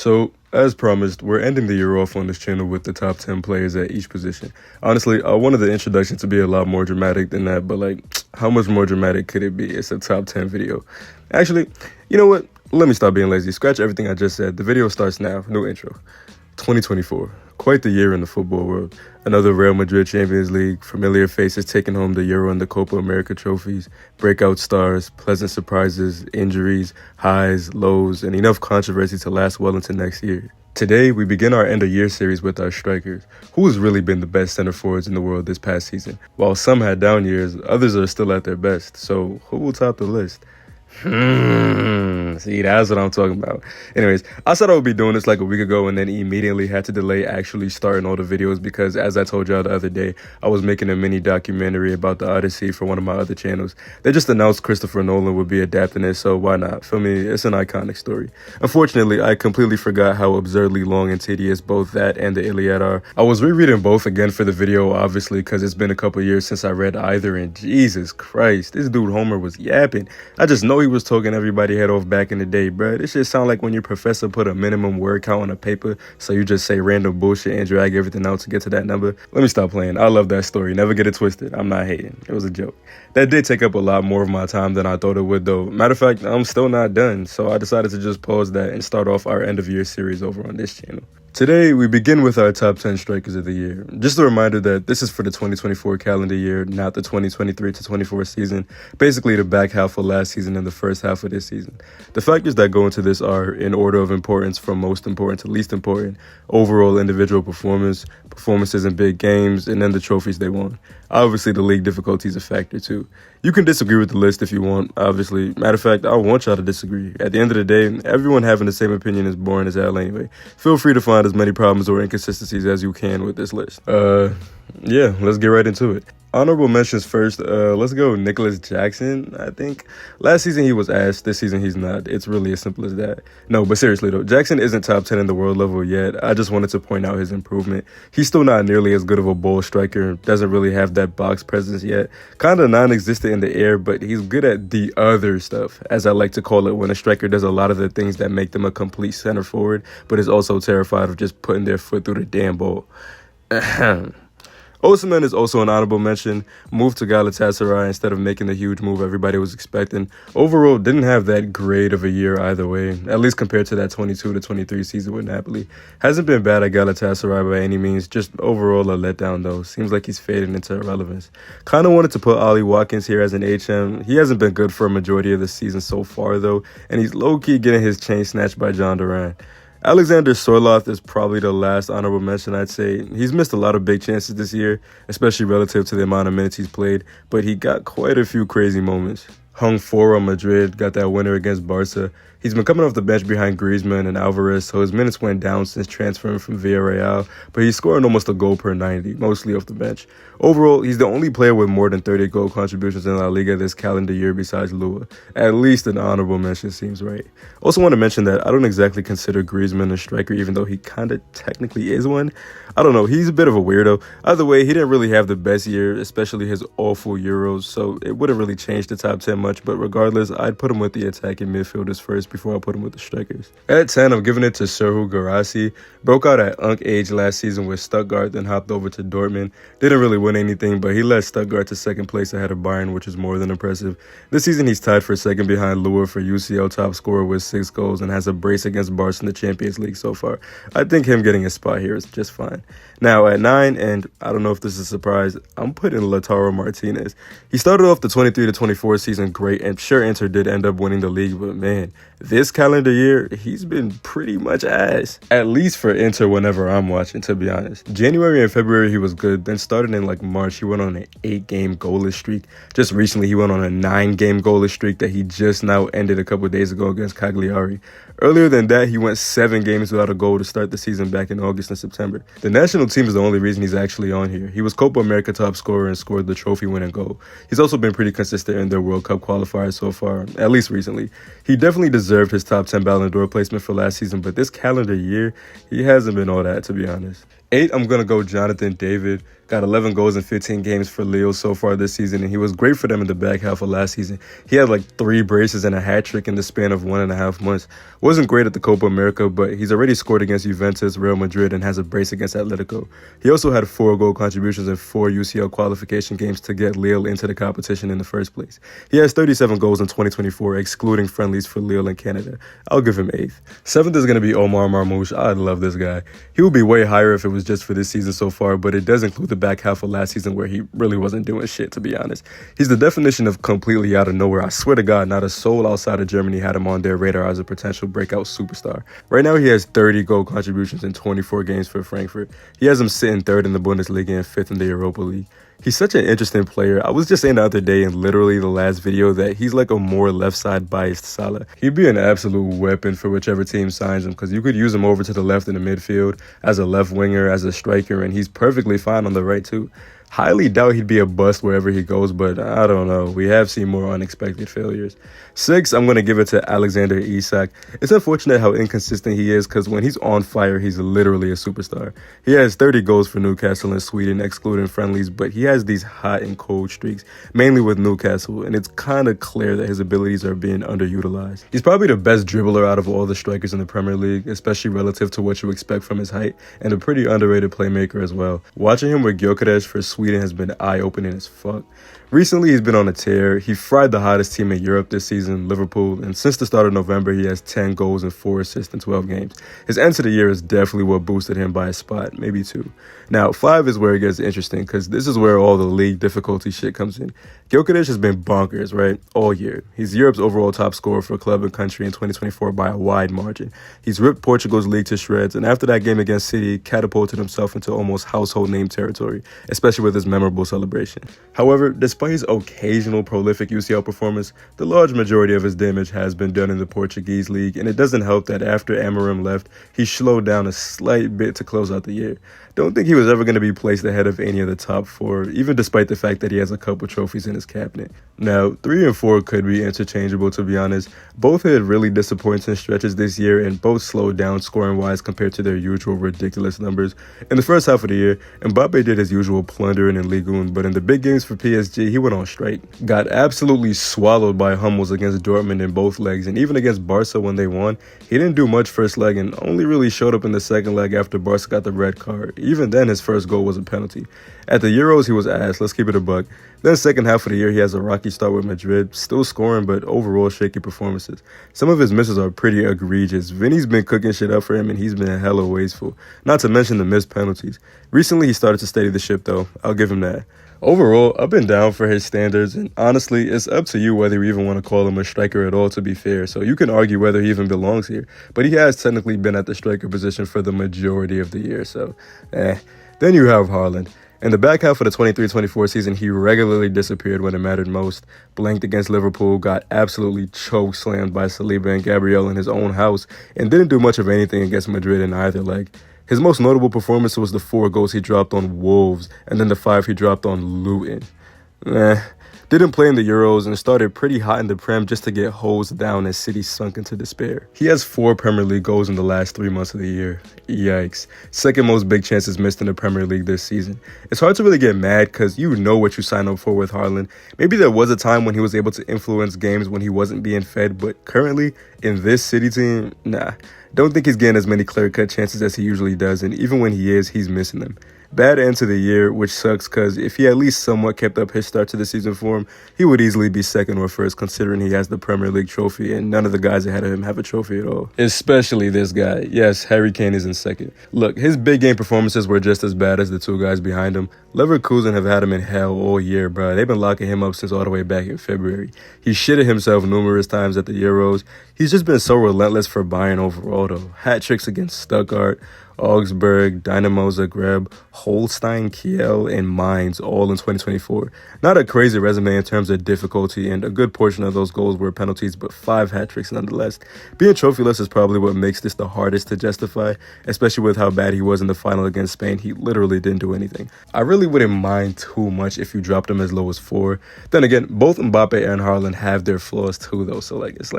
So, as promised, we're ending the year off on this channel with the top 10 players at each position. Honestly, I wanted the introduction to be a lot more dramatic than that, but how much more dramatic could it be? It's a top 10 video. Actually, you know what? Let me stop being lazy. Scratch everything I just said. The video starts now. New intro. 2024. Quite the year in the football world. Another Real Madrid Champions League, familiar faces taking home the Euro and the Copa America trophies, breakout stars, pleasant surprises, injuries, highs, lows, and enough controversy to last well into next year. Today, we begin our end-of-year series with our strikers, who has really been the best center forwards in the world this past season. While some had down years, others are still at their best. So, who will top the list? See, that's what I'm talking about. Anyways, I said I would be doing this like a week ago and then immediately had to delay actually starting all the videos because, as I told y'all the other day, I was making a mini documentary about the Odyssey for one of my other channels. They just announced Christopher Nolan would be adapting it, so why not? Feel me? It's an iconic story. Unfortunately, I completely forgot how absurdly long and tedious both that and the Iliad are. I was rereading both again for the video, obviously, because it's been a couple years since I read either, and Jesus Christ, this dude Homer was yapping. I just know he was talking everybody head off back in the day, bruh. This shit sound like when your professor put a minimum word count on a paper, so you just say random bullshit and drag everything out to get to that number. Let me stop playing. I love that story. Never get it twisted. I'm not hating. It was a joke. That did take up a lot more of my time than I thought it would, though. Matter of fact, I'm still not done, so I decided to just pause that and start off our end of year series over on this channel. Today, we begin with our top 10 strikers of the year. Just a reminder that this is for the 2024 calendar year, not the 2023 to 24 season, basically the back half of last season and the first half of this season. The factors that go into this are, in order of importance from most important to least important, overall individual performance, performances in big games, and then the trophies they won. Obviously, the league difficulty is a factor too. You can disagree with the list if you want, obviously. Matter of fact, I want y'all to disagree. At the end of the day, everyone having the same opinion is boring as hell anyway. Feel free to find as many problems or inconsistencies as you can with this list. Yeah, let's get right into it. Honorable mentions first. Let's go Nicolas Jackson, I think. Last season he was ass. This season he's not. It's really as simple as that. No, but seriously though, Jackson isn't top 10 in the world level yet. I just wanted to point out his improvement. He's still not nearly as good of a ball striker. Doesn't really have that box presence yet. Kind of non-existent in the air, but he's good at the other stuff, as I like to call it, when a striker does a lot of the things that make them a complete center forward, but is also terrified of just putting their foot through the damn ball. Osimhen is also an honorable mention. Moved to Galatasaray instead of making the huge move everybody was expecting. Overall, didn't have that great of a year either way, at least compared to that 22 to 23 season with Napoli. Hasn't been bad at Galatasaray by any means, just overall a letdown though. Seems like he's fading into irrelevance. Kind of wanted to put Ollie Watkins here as an HM. He hasn't been good for a majority of the season so far though, and he's low-key getting his chain snatched by John Duran. Alexander Sorloth is probably the last honorable mention, I'd say. He's missed a lot of big chances this year, especially relative to the amount of minutes he's played, but he got quite a few crazy moments. Hung 4 on Madrid, got that winner against Barca. He's been coming off the bench behind Griezmann and Alvarez, so his minutes went down since transferring from Villarreal, but he's scoring almost a goal per 90, mostly off the bench. Overall, he's the only player with more than 30 goal contributions in La Liga this calendar year besides Lua. At least an honorable mention seems right. Also want to mention that I don't exactly consider Griezmann a striker, even though he kind of technically is one. I don't know, he's a bit of a weirdo. Either way, he didn't really have the best year, especially his awful Euros, so it wouldn't really change the top 10 much, but regardless, I'd put him with the attacking midfielders first before I put him with the strikers. At 10, I'm giving it to Serhou Guirassy. Broke out at Unk age last season with Stuttgart, then hopped over to Dortmund. Didn't really win anything, but he led Stuttgart to second place ahead of Bayern, which is more than impressive. This season, he's tied for second behind Lua for UCL top scorer with 6 goals and has a brace against Barca in the Champions League so far. I think him getting a spot here is just fine. Now, at 9, and I don't know if this is a surprise, I'm putting Lautaro Martinez. He started off the 23 to 24 season great, and sure, Inter did end up winning the league, but man, this calendar year, he's been pretty much ass. At least for Inter whenever I'm watching, to be honest. January and February, he was good. Then starting in March, he went on an 8-game goalless streak. Just recently, he went on a 9-game goalless streak that he just now ended a couple days ago against Cagliari. Earlier than that, he went 7 games without a goal to start the season back in August and September. The national team is the only reason he's actually on here. He was Copa America top scorer and scored the trophy-winning goal. He's also been pretty consistent in their World Cup qualifiers so far, at least recently. He definitely deserved his top 10 Ballon d'Or placement for last season, but this calendar year, he hasn't been all that, to be honest. 8, I'm going to go Jonathan David. got 11 goals in 15 games for Lille so far this season, and he was great for them in the back half of last season. He had like 3 braces and a hat trick in the span of 1.5 months. Wasn't great at the Copa America, but he's already scored against Juventus, Real Madrid, and has a brace against Atletico. He also had 4 goal contributions in 4 UCL qualification games to get Lille into the competition in the first place. He has 37 goals in 2024, excluding friendlies for Lille and Canada. I'll give him 8th. 7th is going to be Omar Marmoush. I love this guy. He would be way higher if it was just for this season so far, but it does include the back half of last season where he really wasn't doing shit, to be honest. He's the definition of completely out of nowhere. I swear to God, not a soul outside of Germany had him on their radar as a potential breakout superstar. Right now, he has 30 goal contributions in 24 games for Frankfurt. He has him sitting 3rd in the Bundesliga and 5th in the Europa League. He's such an interesting player. I was just saying the other day in literally the last video that he's like a more left side biased Salah. He'd be an absolute weapon for whichever team signs him, because you could use him over to the left in the midfield, as a left winger, as a striker, and he's perfectly fine on the right too. Highly doubt he'd be a bust wherever he goes, but I don't know. We have seen more unexpected failures. 6, I'm going to give it to Alexander Isak. It's unfortunate how inconsistent he is, because when he's on fire, he's literally a superstar. He has 30 goals for Newcastle in Sweden, excluding friendlies, but he has these hot and cold streaks, mainly with Newcastle, and it's kind of clear that his abilities are being underutilized. He's probably the best dribbler out of all the strikers in the Premier League, especially relative to what you expect from his height, and a pretty underrated playmaker as well. Watching him with Gyökeres for Sweden has been eye-opening as fuck. Recently, he's been on a tear. He fried the hottest team in Europe this season, Liverpool, and since the start of November, he has 10 goals and 4 assists in 12 games. His end to the year is definitely what boosted him by a spot, maybe 2. Now, 5 is where it gets interesting, because this is where all the league difficulty shit comes in. Gyökeres has been bonkers, right, all year. He's Europe's overall top scorer for club and country in 2024 by a wide margin. He's ripped Portugal's league to shreds, and after that game against City, catapulted himself into almost household name territory, especially with his memorable celebration. However, despite his occasional prolific UCL performance, the large majority of his damage has been done in the Portuguese league, and it doesn't help that after Amorim left, he slowed down a slight bit to close out the year. Don't think he was ever going to be placed ahead of any of the top 4, even despite the fact that he has a couple trophies in his cabinet. Now, 3 and 4 could be interchangeable, to be honest. Both had really disappointing stretches this year, and both slowed down scoring-wise compared to their usual ridiculous numbers. In the first half of the year, Mbappe did his usual plundering in Ligue 1, but in the big games for PSG, he went on strike. Got absolutely swallowed by Hummels against Dortmund in both legs, and even against Barca when they won, he didn't do much first leg and only really showed up in the second leg after Barca got the red card. Even then, his first goal was a penalty. At the Euros, he was ass, let's keep it a buck. Then second half of the year, he has a rocky start with Madrid, still scoring, but overall shaky performances. Some of his misses are pretty egregious. Vinny's been cooking shit up for him, and he's been hella wasteful. Not to mention the missed penalties. Recently, he started to steady the ship, though. I'll give him that. Overall, up and down for his standards, and honestly, it's up to you whether you even want to call him a striker at all, to be fair, so you can argue whether he even belongs here, but he has technically been at the striker position for the majority of the year, so Then you have Haaland. In the back half of the 23-24 season, he regularly disappeared when it mattered most, blanked against Liverpool, got absolutely choke-slammed by Saliba and Gabriel in his own house, and didn't do much of anything against Madrid in either leg. His most notable performance was the 4 goals he dropped on Wolves, and then the 5 he dropped on Luton. Didn't play in the Euros and started pretty hot in the Prem just to get hosed down as City sunk into despair. He has 4 Premier League goals in the last 3 months of the year. Yikes. Second most big chances missed in the Premier League this season. It's hard to really get mad because you know what you signed up for with Haaland. Maybe there was a time when he was able to influence games when he wasn't being fed, but currently, in this City team, nah. Don't think he's getting as many clear-cut chances as he usually does, and even when he is, he's missing them. Bad end to the year, which sucks because if he at least somewhat kept up his start to the season form, he would easily be second or first considering he has the Premier League trophy and none of the guys ahead of him have a trophy at all. Especially this guy. Yes, Harry Kane is in second. Look, his big game performances were just as bad as the 2 guys behind him. Leverkusen have had him in hell all year, bro. They've been locking him up since all the way back in February. He shitted himself numerous times at the Euros. He's just been so relentless for Bayern overall, though. Hat tricks against Stuttgart, Augsburg, Dynamo Zagreb, Holstein Kiel, and Mainz all in 2024. Not a crazy resume in terms of difficulty, and a good portion of those goals were penalties, but 5 hat tricks nonetheless. Being trophyless is probably what makes this the hardest to justify, especially with how bad he was in the final against Spain. He literally didn't do anything. I really wouldn't mind too much if you dropped him as low as 4. Then again, both Mbappe and Haaland have their flaws too, though, so it's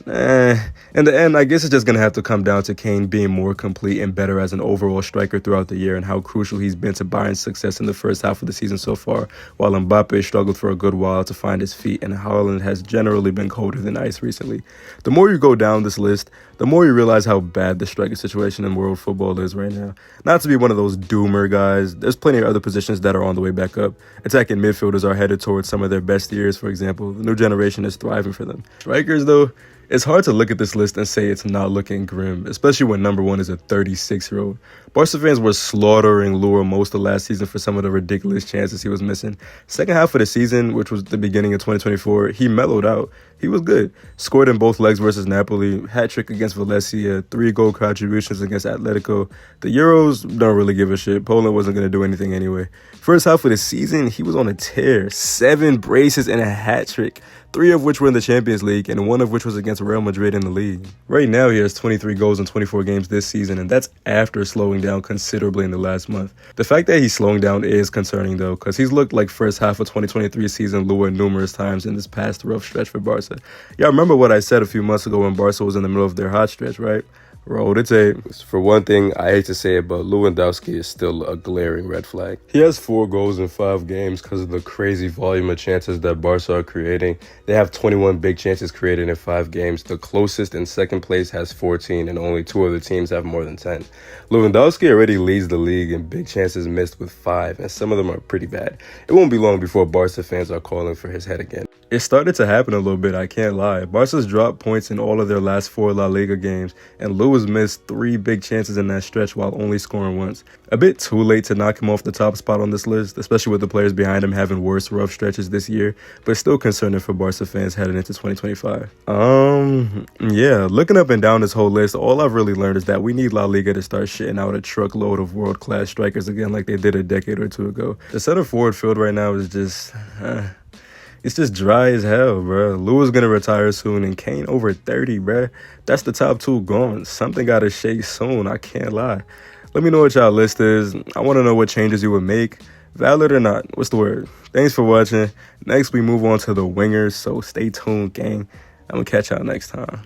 In the end, I guess it's just going to have to come down to Kane being more complete and better as an overall striker throughout the year and how crucial he's been to Bayern's success in the first half of the season so far, while Mbappe struggled for a good while to find his feet and Haaland has generally been colder than ice recently. The more you go down this list, the more you realize how bad the striker situation in world football is right now. Not to be one of those doomer guys, there's plenty of other positions that are on the way back up. Attacking midfielders are headed towards some of their best years, for example. The new generation is thriving for them. Strikers, though, it's hard to look at this list and say it's not looking grim, especially when number one is a 36-year-old. Barca fans were slaughtering Lua most of last season for some of the ridiculous chances he was missing. Second half of the season, which was the beginning of 2024, he mellowed out. He was good. Scored in both legs versus Napoli, hat-trick against Valencia, 3-goal contributions against Atletico. The Euros don't really give a shit. Poland wasn't going to do anything anyway. First half of the season, he was on a tear. 7 braces and a hat-trick. 3 of which were in the Champions League, and 1 of which was against Real Madrid in the league. Right now, he has 23 goals in 24 games this season, and that's after slowing down considerably in the last month. The fact that he's slowing down is concerning, though, because he's looked like first half of 2023 season Lua numerous times in this past rough stretch for Barca. Y'all remember what I said a few months ago when Barca was in the middle of their hot stretch, right? Roll the tape. For one thing, I hate to say it, but Lewandowski is still a glaring red flag. He has 4 goals in 5 games because of the crazy volume of chances that Barca are creating. They have 21 big chances created in 5 games. The closest in second place has 14, and only 2 other teams have more than 10. Lewandowski already leads the league in big chances missed with 5, and some of them are pretty bad. It won't be long before Barca fans are calling for his head again. It started to happen a little bit, I can't lie. Barca's dropped points in all of their last 4 La Liga games, and Lewis missed 3 big chances in that stretch while only scoring once. A bit too late to knock him off the top spot on this list, especially with the players behind him having worse rough stretches this year, but still concerning for Barca fans heading into 2025. Yeah, looking up and down this whole list, all I've really learned is that we need La Liga to start shitting out a truckload of world-class strikers again like they did a decade or 2 ago. The center forward field right now is just... It's just dry as hell, bro. Lua's gonna retire soon, and Kane over 30, bro. That's the top 2 gone. Something gotta shake soon, I can't lie. Let me know what y'all list is. I want to know what changes you would make. Valid or not, what's the word? Thanks for watching. Next, we move on to the wingers, so stay tuned, gang. I'm gonna catch y'all next time.